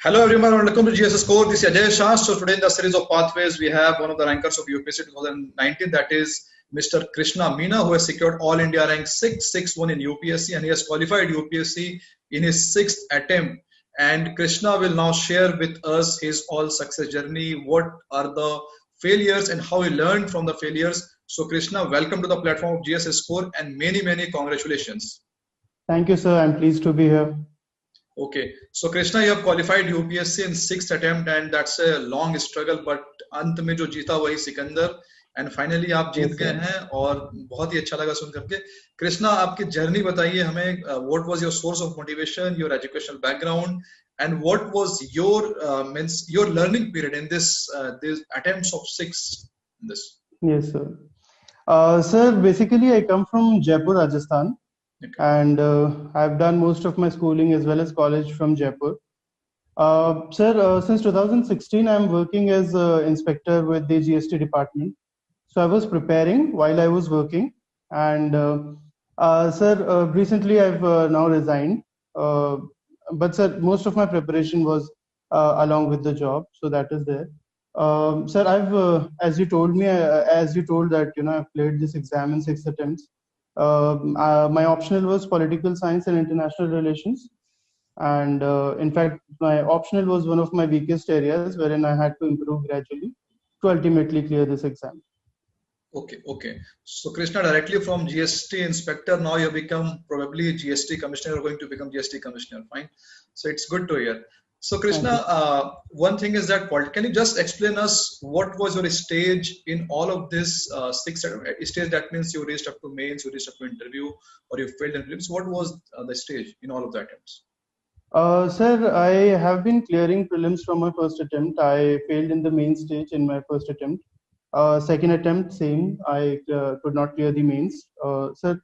Hello everyone, welcome to GS Score. This is Ajay Shah. So today in the series of pathways, we have one of the rankers of UPSC 2019, that is Mr. Krishna Meena, who has secured All India rank 661 in UPSC, and he has qualified UPSC in his 6th attempt. And Krishna will now share with us his all success journey, what are the failures and how he learned from the failures. So Krishna, welcome to the platform of GS Score and many congratulations. Thank you, sir. I'm pleased to be here. Okay, so Krishna, you have qualified UPSC in 6th attempt, and that's a long struggle. But अंत में जो जीता वही Sikandar, and finally आप जीत गए हैं और बहुत ही अच्छा लगा सुन करके. कृष्णा, आपकी जर्नी बताइए हमें. What was your source of motivation, your educational background, and what was your learning period in this attempts of 6 in this? Yes, sir. Sir, basically I come from Jaipur, Rajasthan. Okay. And I've done most of my schooling as well as college from Jaipur. Sir, since 2016, I'm working as inspector with the GST department. So I was preparing while I was working. And sir, recently I've now resigned. But sir, most of my preparation was along with the job. So that is there. Sir, I've, as you told that, I've cleared this exam in 6 attempts. My optional was political science and international relations, and in fact my optional was one of my weakest areas, wherein I had to improve gradually to ultimately clear this exam. Okay. So Krishna, directly from GST inspector, now you become probably GST commissioner, or going to become GST commissioner. Fine. So it's good to hear. So Krishna, one thing is that, can you just explain us what was your stage in all of this 6 stage? That means you reached up to mains, you reached up to interview, or you failed interviews. What was the stage in all of the attempts? Sir, I have been clearing prelims from my first attempt. I failed in the main stage in my first attempt. Second attempt, same. I could not clear the mains. Sir,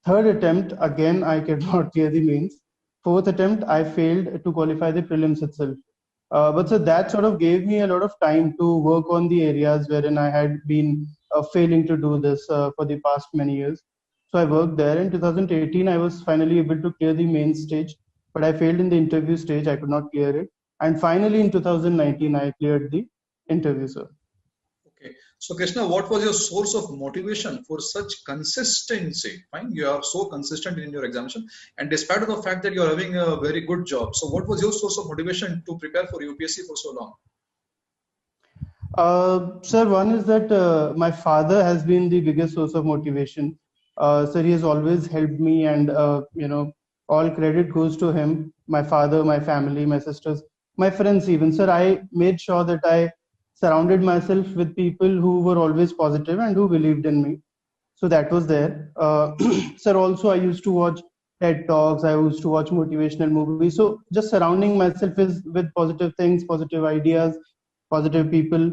third attempt, again, I could not clear the mains. Fourth attempt, I failed to qualify the prelims itself. But so that sort of gave me a lot of time to work on the areas wherein I had been failing to do this for the past many years. So I worked there. In 2018, I was finally able to clear the main stage, but I failed in the interview stage. I could not clear it. And finally, in 2019, I cleared the interview, sir. Okay. So Krishna, what was your source of motivation for such consistency? Fine, you are so consistent in your examination, and despite of the fact that you are having a very good job, so what was your source of motivation to prepare for UPSC for so long? Sir, one is that my father has been the biggest source of motivation. Sir, he has always helped me, and all credit goes to him. My father, my family, my sisters, my friends even. Sir, I made sure that I surrounded myself with people who were always positive and who believed in me. So that was there. Sir, also I used to watch TED Talks. I used to watch motivational movies. So just surrounding myself with positive things, positive ideas, positive people.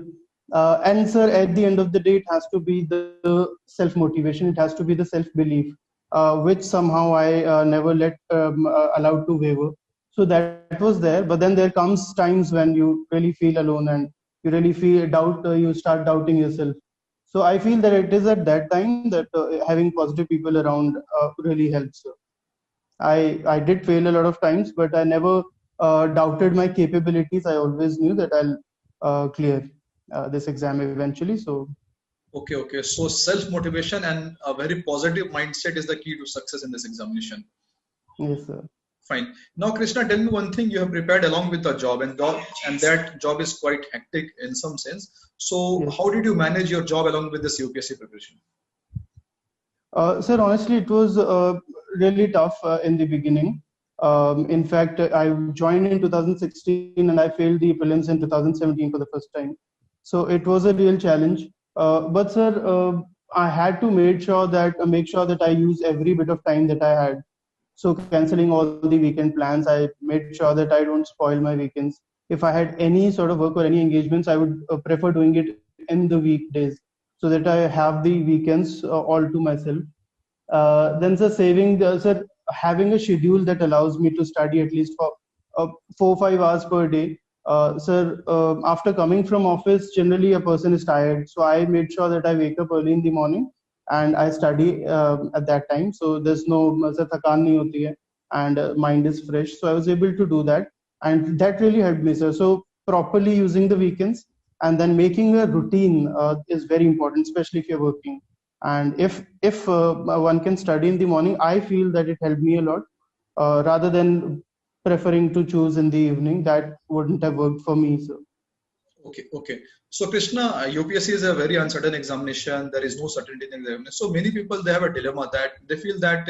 And sir, at the end of the day, it has to be the self-motivation. It has to be the self-belief, which somehow I never allowed to waver. So that was there. But then there comes times when you really feel alone and you really you start doubting yourself. So I feel that it is at that time that having positive people around really helps. I did fail a lot of times, but I never doubted my capabilities. I always knew that I'll clear this exam eventually. So. Okay. So self-motivation and a very positive mindset is the key to success in this examination. Yes, sir. Fine. Now, Krishna, tell me one thing. You have prepared along with the job, and that job is quite hectic in some sense. So, yes. How did you manage your job along with this UPSC preparation? Sir, honestly, it was really tough in the beginning. In fact, I joined in 2016 and I failed the prelims in 2017 for the first time. So it was a real challenge. But sir, I had to make sure that I use every bit of time that I had. So canceling all the weekend plans, I made sure that I don't spoil my weekends. If I had any sort of work or any engagements, I would prefer doing it in the weekdays so that I have the weekends all to myself. Then sir, having a schedule that allows me to study at least for 4 or 5 hours per day. Sir, after coming from office, generally a person is tired. So I made sure that I wake up early in the morning and I study at that time. So there's no thakan nahi hoti hai, and mind is fresh. So I was able to do that. and that really helped me, sir. So properly using the weekends and then making a routine is very important, especially if you're working. And if one can study in the morning, I feel that it helped me a lot, rather than preferring to choose in the evening. That wouldn't have worked for me, sir. Okay, okay. So Krishna, UPSC is a very uncertain examination. There is no certainty in the examination. So many people, they have a dilemma that they feel that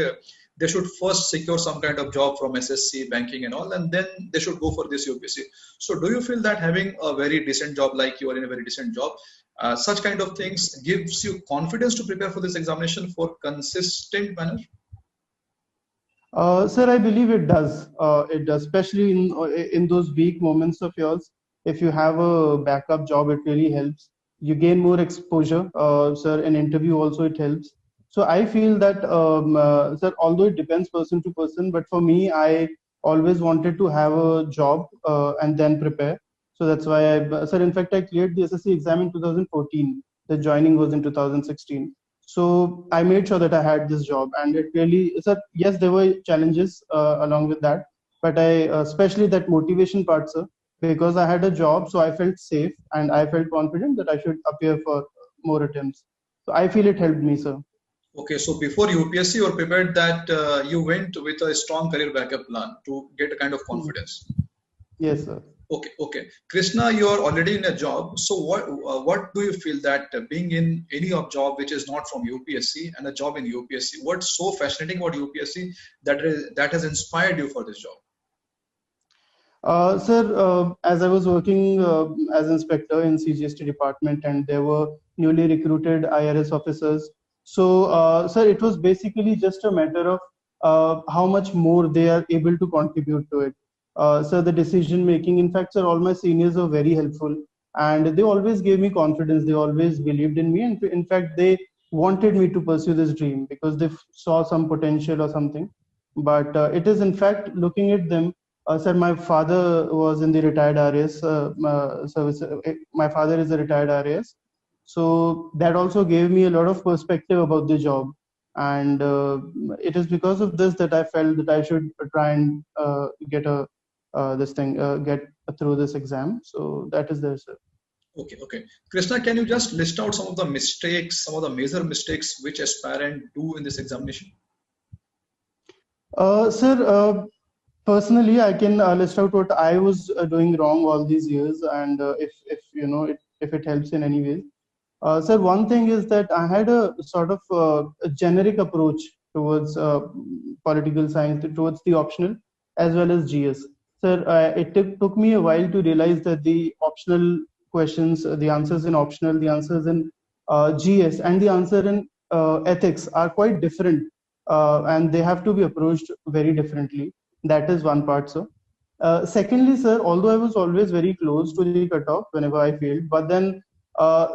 they should first secure some kind of job from SSC, banking and all, and then they should go for this UPSC. So do you feel that having a very decent job, like you are in a very decent job, such kind of things gives you confidence to prepare for this examination for consistent manner? Sir, I believe it does. It does, especially in those weak moments of yours. If you have a backup job, it really helps. You gain more exposure. Sir, in interview also it helps. So I feel that, sir, although it depends person to person, but for me, I always wanted to have a job and then prepare. So that's why sir, in fact, I cleared the SSC exam in 2014. The joining was in 2016. So I made sure that I had this job, and it really, sir, yes, there were challenges along with that, but I, especially that motivation part, sir, because I had a job, so I felt safe and I felt confident that I should appear for more attempts. So I feel it helped me, sir. Okay, so before UPSC, you were prepared that you went with a strong career backup plan to get a kind of confidence. Yes, sir. Okay, okay. Krishna, you are already in a job. So what do you feel that being in any of job which is not from UPSC and a job in UPSC, what's so fascinating about UPSC that has inspired you for this job? Sir, as I was working as inspector in CGST department, and there were newly recruited IRS officers. So, sir, it was basically just a matter of how much more they are able to contribute to it. So the decision making, in fact, sir, all my seniors were very helpful, and they always gave me confidence. They always believed in me, and in fact, they wanted me to pursue this dream because they saw some potential or something. But it is, in fact, looking at them. Sir, my father was in the retired RAS service. My father is a retired RAS, so that also gave me a lot of perspective about the job. And it is because of this that I felt that I should try and get a get through this exam. So that is there, sir. Okay, okay. Krishna, can you just list out some of the mistakes, some of the major mistakes which aspirant do in this examination? Sir, personally, I can list out what I was doing wrong all these years, and if you know if it helps in any way. Sir, one thing is that I had a sort of a generic approach towards political science, towards the optional as well as GS. Sir, it took me a while to realize that the optional questions, the answers in optional, the answers in GS, and the answer in ethics are quite different, and they have to be approached very differently. That is one part, sir. Secondly, sir, although I was always very close to the cutoff whenever I failed, but then,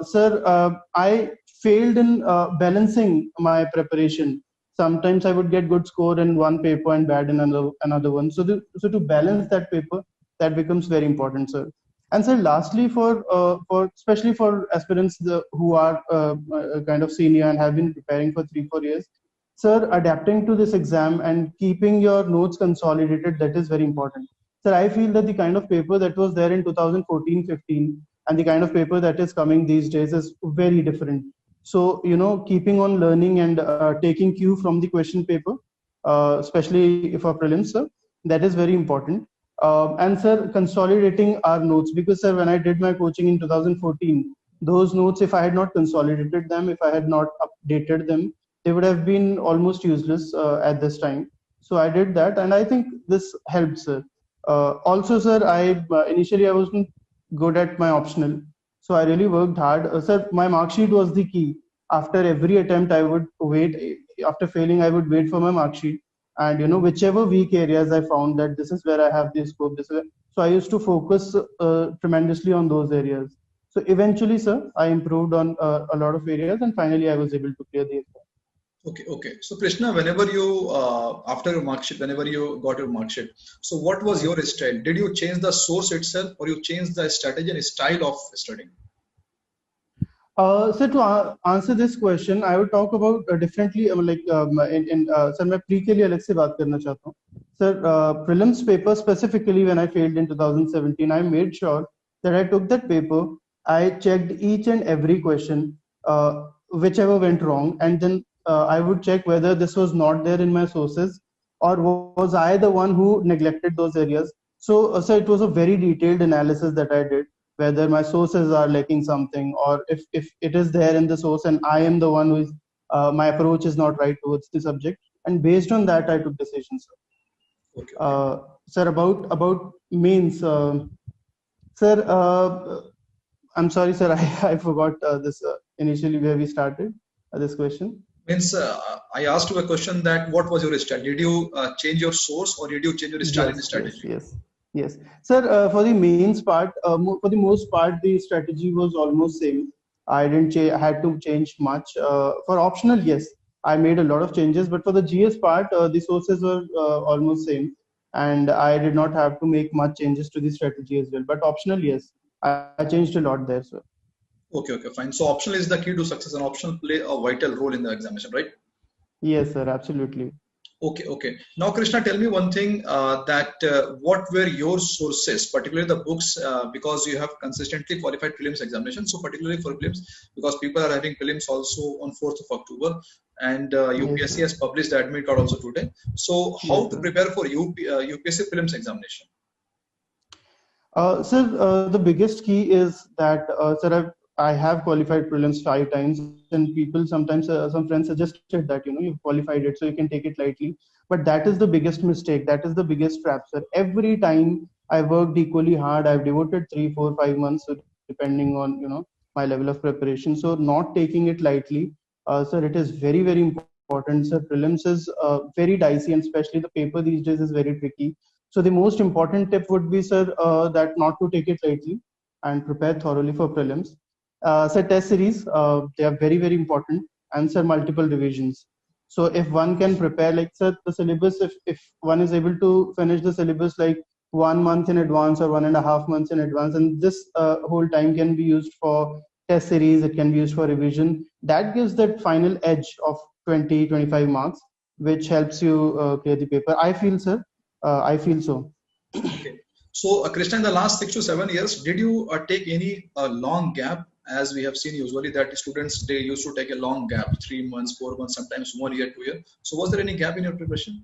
sir, I failed in balancing my preparation. Sometimes I would get good score in one paper and bad in another one. So to balance that paper, that becomes very important, sir. And sir, lastly, for especially for aspirants who are kind of senior and have been preparing for 3 4 years, sir, adapting to this exam and keeping your notes consolidated, that is very important. Sir, I feel that the kind of paper that was there in 2014-15 and the kind of paper that is coming these days is very different. So, keeping on learning and taking cue from the question paper, especially for prelims, sir, that is very important. And sir, consolidating our notes, because sir, when I did my coaching in 2014, those notes, if I had not consolidated them, if I had not updated them, they would have been almost useless at this time. So I did that, and I think this helped, sir. Also, sir, I initially I wasn't good at my optional, so I really worked hard. Sir, my mark sheet was the key. After every attempt, I would wait. After failing, I would wait for my mark sheet, and whichever weak areas I found that this is where I have the scope. So I used to focus tremendously on those areas. So eventually, sir, I improved on a lot of areas, and finally, I was able to clear the exam. Okay, okay. So Krishna, whenever you after your mark sheet, whenever you got your mark sheet, so what was your style? Did you change the source itself, or you changed the strategy and style of studying? So to answer this question, I would talk about differently. Like in sir, मैं pre के लिए अलग से बात करना चाहता हूँ. Sir, prelims paper specifically when I failed in 2017, I made sure that I took that paper, I checked each and every question, whichever went wrong, and then I would check whether this was not there in my sources, or was I the one who neglected those areas. So it was a very detailed analysis that I did, whether my sources are lacking something, or if it is there in the source and I am the one who is, my approach is not right towards the subject. And based on that, I took decisions. Okay, okay. Sir, about mains, sir. I'm sorry, sir. I forgot this initially where we started this question. Means I asked you a question that what was your style? Did you change your source or did you change your style in the Yes, yes, strategy? yes, yes. Sir, for the mains part, for the most part, the strategy was almost same. I didn't had to change much. For optional, yes, I made a lot of changes, but for the GS part, the sources were almost same, and I did not have to make much changes to the strategy as well. But optional, yes, I changed a lot there, sir. Okay, okay, fine. So optional is the key to success, and optional play a vital role in the examination, right? Yes, sir, absolutely. Okay, okay. Now, Krishna, tell me one thing that what were your sources, particularly the books, because you have consistently qualified prelims examination. So particularly for prelims, because people are having prelims also on 4th of October, and Yes, UPSC sir. has published the admit card also today. So how Yes, to sir. prepare for UPSC prelims examination? Sir, the biggest key is that, sir, I have qualified prelims 5 times, and people sometimes, some friends suggested that, you've qualified it, so you can take it lightly. But that is the biggest mistake. That is the biggest trap, sir. Every time I worked equally hard, I've devoted 3, 4, 5 months, so depending on, my level of preparation. So not taking it lightly, sir, it is very, very important. Sir, prelims is very dicey, and especially the paper these days is very tricky. So the most important tip would be, sir, that not to take it lightly and prepare thoroughly for prelims. Sir, test series, they are very, very important, and sir, multiple revisions. So if one can prepare, like, sir, the syllabus, if one is able to finish the syllabus like 1 month in advance or 1.5 months in advance, and this whole time can be used for test series, it can be used for revision. That gives that final edge of 20, 25 marks, which helps you clear the paper. I feel, sir, I feel so. Okay. So, Krishna, in the last 6 to 7 years, did you take any long gap? As we have seen usually that students, they used to take a long gap, 3 months, 4 months, sometimes 1 year, 2 year. So was there any gap in your preparation?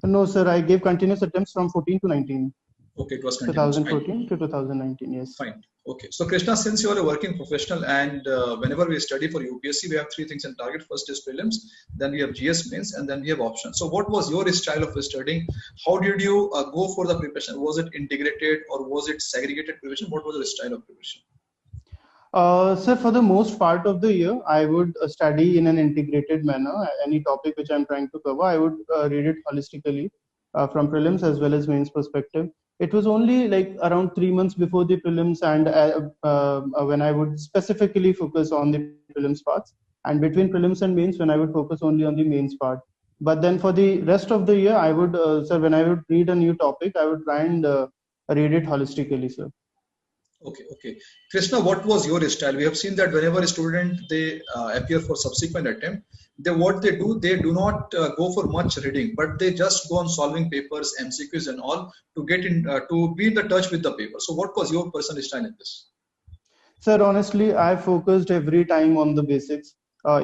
No, sir, I gave continuous attempts from 14 to 19, Okay, it was continuous. Fine. 2014 to 2019. Yes. Fine. Okay. So, Krishna, since you are a working professional and whenever we study for UPSC, we have three things in target. First is prelims, then we have GS mains, and then we have options. So, what was your style of studying? How did you go for the preparation? Was it integrated or was it segregated preparation? What was your style of preparation? Sir, for the most part of the year, I would study in an integrated manner. Any topic which I'm trying to cover, I would read it holistically from prelims as well as mains perspective. It was only like around 3 months before the prelims, and when I would specifically focus on the prelims parts, and between prelims and mains, when I would focus only on the mains part. But then for the rest of the year, I would, sir, when I would read a new topic, I would try and read it holistically, sir. Okay, okay. Krishna, what was your style? We have seen that whenever a student they appear for subsequent attempt, what they do not go for much reading, but they just go on solving papers, MCQs, and all to get in to be in the touch with the paper. So, what was your personal style in this? Sir, honestly, I focused every time on the basics.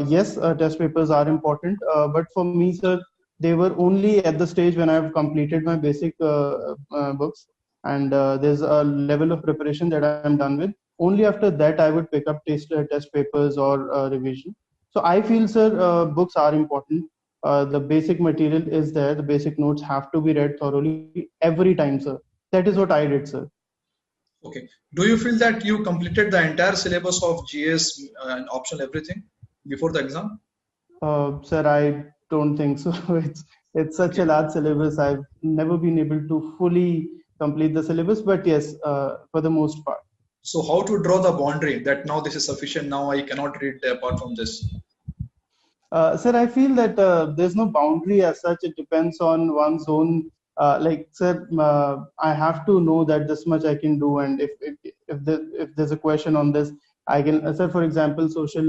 Yes, test papers are important, but for me, sir, they were only at the stage when I've completed my basic books, and there's a level of preparation that I'm done with. Only after that, I would pick up test papers or revision. So I feel, sir, books are important. The basic material is there. The basic notes have to be read thoroughly every time, sir. That is what I did, sir. Okay. Do you feel that you completed the entire syllabus of GS and optional everything before the exam? Sir, I don't think so. It's such a Okay. large syllabus. I've never been able to fully complete the syllabus, but yes, for the most part. So, how to draw the boundary that now this is sufficient, now I cannot read apart from this? Sir, I feel that there's no boundary as such. It depends on one's own. Like, sir, I have to know that this much I can do, and if there's a question on this, I can. Sir, for example, social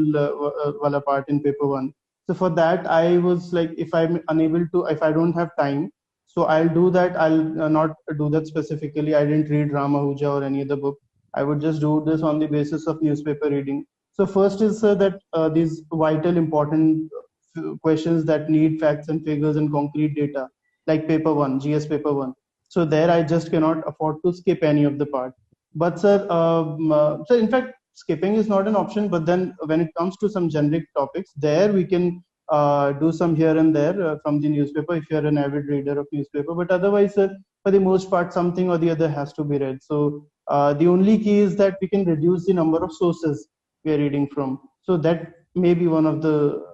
wala part in paper one. So for that, I was like, if I'm unable to, if I don't have time, So I'll do that. I'll not do that specifically. I didn't read Ramahuja or any other book. I would just do this on the basis of newspaper reading. So first is that these vital, important questions that need facts and figures and concrete data, like paper one, GS paper one. So there I just cannot afford to skip any of the part. But sir, so in fact, skipping is not an option. But then when it comes to some generic topics, there we can do some here and there from the newspaper if you're an avid reader of newspaper. But otherwise, for the most part, something or the other has to be read. So the only key is that we can reduce the number of sources we are reading from. So that may be one of the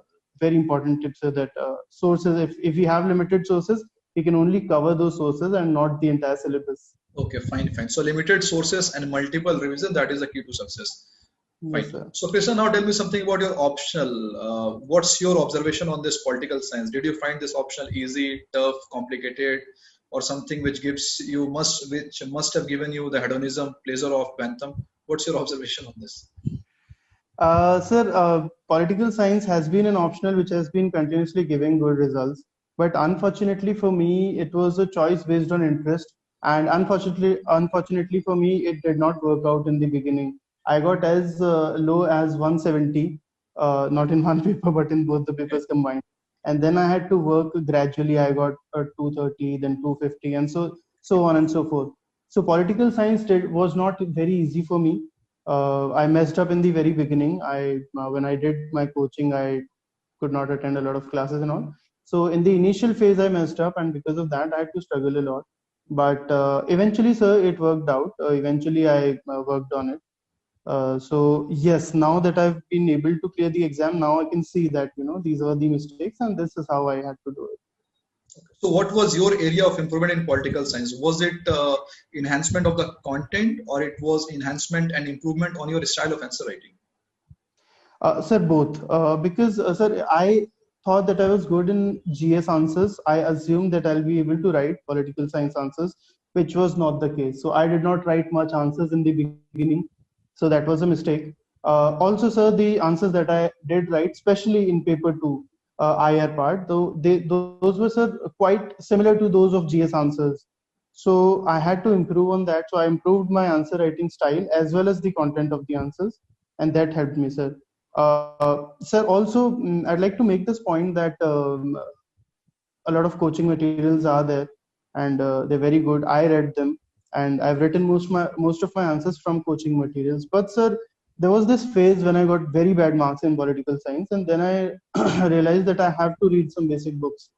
very important tips, that sources, if we have limited sources, we can only cover those sources and not the entire syllabus. Okay, fine, fine. So limited sources and multiple revision, that is the key to success. Fine. Yes, sir. So Krishna, now tell me something about your optional. What's your observation on this political science? Did you find this optional easy, tough, complicated, or something which must have given you the hedonism, pleasure of Bantam? What's your observation on this? Sir, political science has been an optional which has been continuously giving good results. But unfortunately for me, it was a choice based on interest. And unfortunately for me, it did not work out in the beginning. I got as low as 170, not in one paper, but in both the papers combined. And then I had to work gradually. I got 230, then 250, and so on and so forth. So political science was not very easy for me. I messed up in the very beginning. When I did my coaching, I could not attend a lot of classes and all. So in the initial phase, I messed up, and because of that, I had to struggle a lot. But eventually, sir, it worked out. Eventually, I worked on it. So yes, now that I've been able to clear the exam, now I can see that these are the mistakes, and this is how I had to do it. So what was your area of improvement in political science? Was it enhancement of the content, or it was enhancement and improvement on your style of answer writing? Sir, both. Because sir, I thought that I was good in GS answers. I assumed that I'll be able to write political science answers, which was not the case. So I did not write much answers in the beginning. So that was a mistake. Also, sir, the answers that I did write, especially in paper two, IR part, those were, sir, quite similar to those of GS answers. So I had to improve on that. So I improved my answer writing style as well as the content of the answers, and that helped me, sir. Sir, also, I'd like to make this point that a lot of coaching materials are there, and they're very good. I read them, and I've written most of my answers from coaching materials. But sir, there was this phase when I got very bad marks in political science, and then I realized that I have to read some basic books.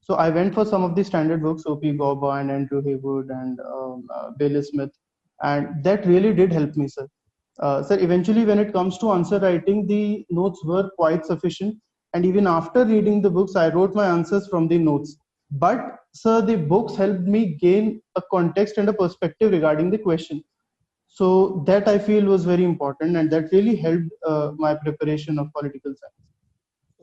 So I went for some of the standard books, O.P. Gauba and Andrew Haywood and Bailey Smith, and that really did help me, sir. Sir, eventually, when it comes to answer writing, the notes were quite sufficient. And even after reading the books, I wrote my answers from the notes. But, sir, the books helped me gain a context and a perspective regarding the question. So that I feel was very important, and that really helped my preparation of political science.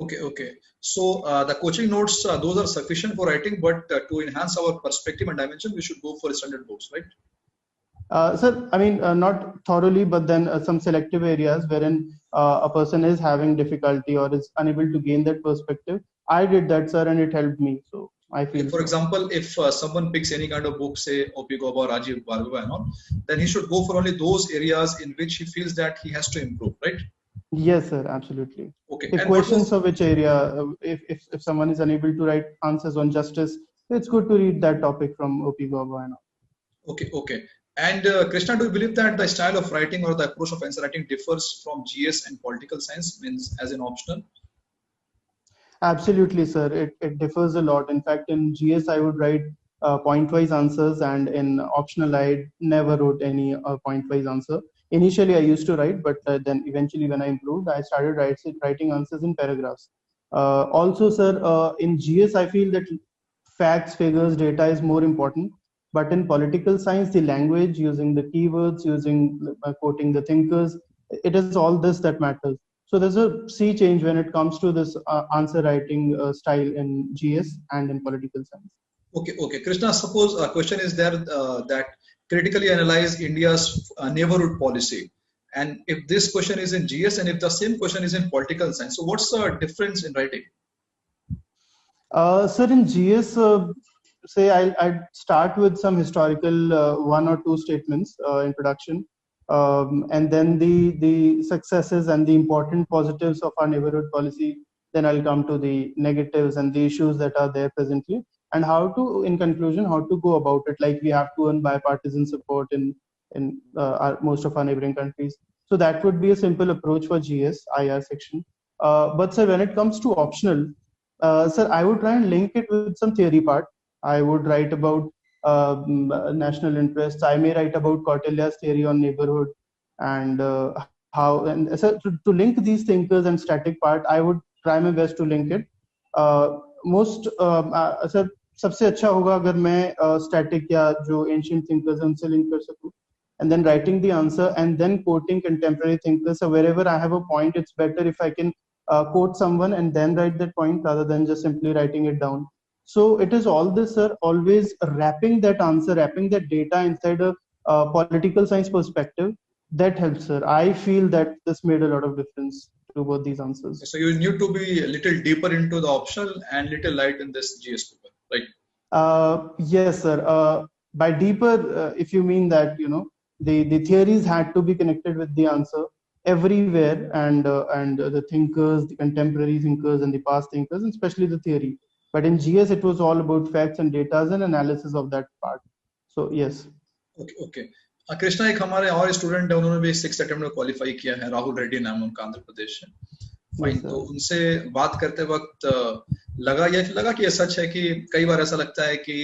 Okay, okay. So the coaching notes, those are sufficient for writing, but to enhance our perspective and dimension, we should go for standard books, right? Sir, I mean, not thoroughly, but then some selective areas wherein a person is having difficulty or is unable to gain that perspective. I did that, sir, and it helped me. So I feel. For example, if someone picks any kind of book, say O.P. Gauba or Rajiv Bhargava and all, then he should go for only those areas in which he feels that he has to improve, right? Yes, sir, absolutely. Okay. If questions of which area, if someone is unable to write answers on justice, it's good to read that topic from O.P. Gauba and all. Okay, okay. And Krishna, do you believe that the style of writing or the approach of answer writing differs from GS and political science, means as an optional? Absolutely, sir. It differs a lot. In fact, in GS, I would write point-wise answers, and in optional, I never wrote any point-wise answer. Initially, I used to write, but then eventually, when I improved, I started writing answers in paragraphs. Also, sir, in GS, I feel that facts, figures, data is more important. But in political science, the language, using the keywords, quoting the thinkers, it is all this that matters. So there's a sea change when it comes to this answer writing style in GS and in political science. Okay, okay. Krishna, suppose a question is there that critically analyze India's neighborhood policy. And if this question is in GS and if the same question is in political science, so what's the difference in writing? Sir, in GS, say I'd start with some historical one or two statements, introduction, and then the successes and the important positives of our neighborhood policy. Then I'll come to the negatives and the issues that are there presently, and how to, in conclusion, how to go about it. Like we have to earn bipartisan support in most of our neighboring countries. So that would be a simple approach for GS IR section. But sir, when it comes to optional, sir, I would try and link it with some theory part. I would write about national interests. I may write about Kautilya's theory on neighborhood and how. And so to link these thinkers and static part, I would try my best to link it. Most sir सबसे अच्छा होगा अगर मैं static या जो ancient thinkers हैं उनसे link कर सकूं, and then writing the answer and then quoting contemporary thinkers. So wherever I have a point, it's better if I can quote someone and then write that point rather than just simply writing it down. So it is all this, sir, always wrapping that answer, wrapping that data inside a political science perspective. That helps, sir. I feel that this made a lot of difference to both these answers. So you need to be a little deeper into the optional and little light in this GS paper, right? Yes, sir. By deeper, if you mean that, the theories had to be connected with the answer everywhere, and the thinkers, the contemporary thinkers and the past thinkers, and especially the theory. But in GS, it was all about facts and data and analysis of that part. So yes. Okay. Krishna, एक हमारे और student है, उन्होंने भी 6th attempt में qualify किया है, राहुल रेड्डी नाम उनका, आंध्र प्रदेश से। फाइन, तो उनसे बात करते वक्त लगा कि ये सच है कि कई बार ऐसा लगता है कि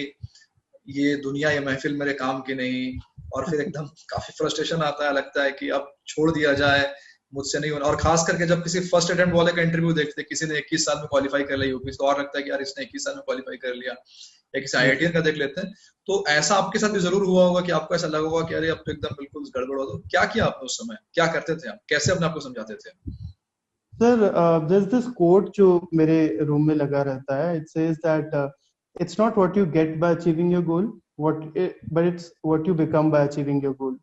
ये दुनिया, ये महफिल मेरे काम की नहीं, और फिर एकदम काफी फ्रस्ट्रेशन आता है, लगता है कि अब छोड़ दिया जाए, मुझसे नहीं होना। और खास करके जब किसी फर्स्ट अटेम्प्ट वाले का इंटरव्यू देखते, किसी ने 21 साल में क्वालिफाई कर लिया यूपी, तो और लगता है कि यार इसने 21 साल में क्वालिफाई कर लिया, या किसी IITian का देख लेते हैं। तो ऐसा आपके साथ भी जरूर हुआ होगा कि आपको ऐसा लगा होगा कि अरे अब तो एकदम बिल्कुल गड़बड़ हो। तो क्या किया आपने उस समय, क्या करते थे आप, कैसे अपने आप को समझाते थे? सर, there's this quote जो मेरे रूम में लगा रहता है. It says that it's not what you get by achieving your goal, but it's what you become by achieving your goal.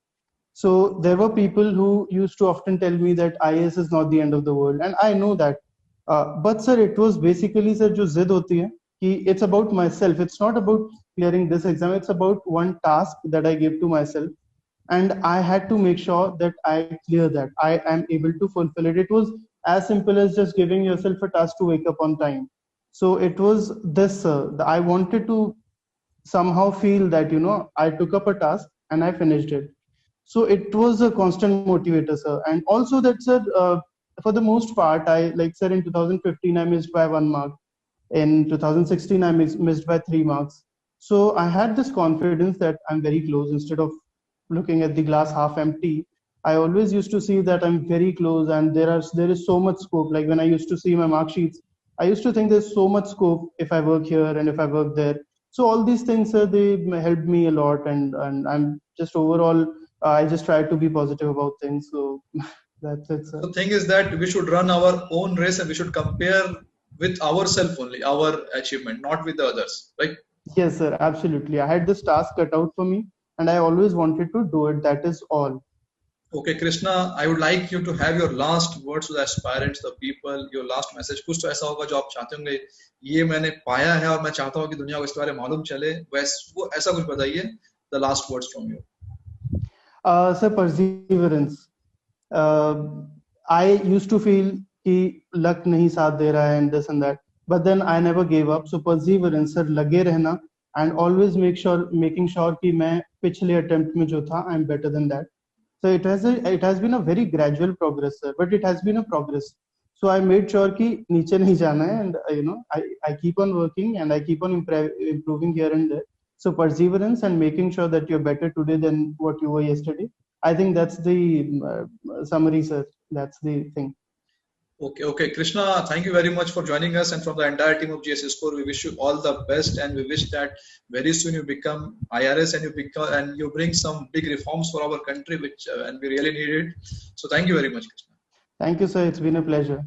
So there were people who used to often tell me that IAS is not the end of the world, and I know that. But sir, it was basically sir जो जिद होती है कि it's about myself. It's not about clearing this exam. It's about one task that I gave to myself, and I had to make sure that I clear that. I am able to fulfill it. It was as simple as just giving yourself a task to wake up on time. So it was this. I wanted to somehow feel that I took up a task and I finished it. So it was a constant motivator, sir. And also that, sir, for the most part, sir, in 2015, I missed by 1 mark. In 2016, I missed by 3 marks. So I had this confidence that I'm very close. Instead of looking at the glass half empty, I always used to see that I'm very close and there is so much scope. Like when I used to see my mark sheets, I used to think there's so much scope if I work here and if I work there. So all these things, sir, they helped me a lot, and I'm just overall, I just try to be positive about things. So that's it, sir. The thing is that we should run our own race and we should compare with ourselves only, our achievement, not with the others, right? Yes, sir, absolutely. I had this task cut out for me and I always wanted to do it. That is all. Okay, Krishna, I would like you to have your last words to the aspirants, the people, your last message. कुछ तो ऐसा होगा जो आप चाहते होंगे, ये मैंने पाया है और मैं चाहता हूँ कि दुनिया को इसके बारे में मालूम चले, वो ऐसा कुछ बताइए. The last words from you. Sir, perseverance. I used to feel कि luck नहीं साथ दे रहा है and this and that, but then I never gave up. So perseverance, sir, लगे रहना, and always making sure कि मैं पिछले attempt में जो था, I'm better than that. So it has been a very gradual progress, sir, but it has been a progress. So I made sure कि नीचे नहीं जाना है, and I keep on working and I keep on improving here and there. So perseverance and making sure that you're better today than what you were yesterday. I think that's the summary, sir. That's the thing. Okay, Krishna, thank you very much for joining us, and from the entire team of GS Score, we wish you all the best, and we wish that very soon you become IRS and you bring some big reforms for our country, which and we really need it. So thank you very much, Krishna. Thank you, sir. It's been a pleasure.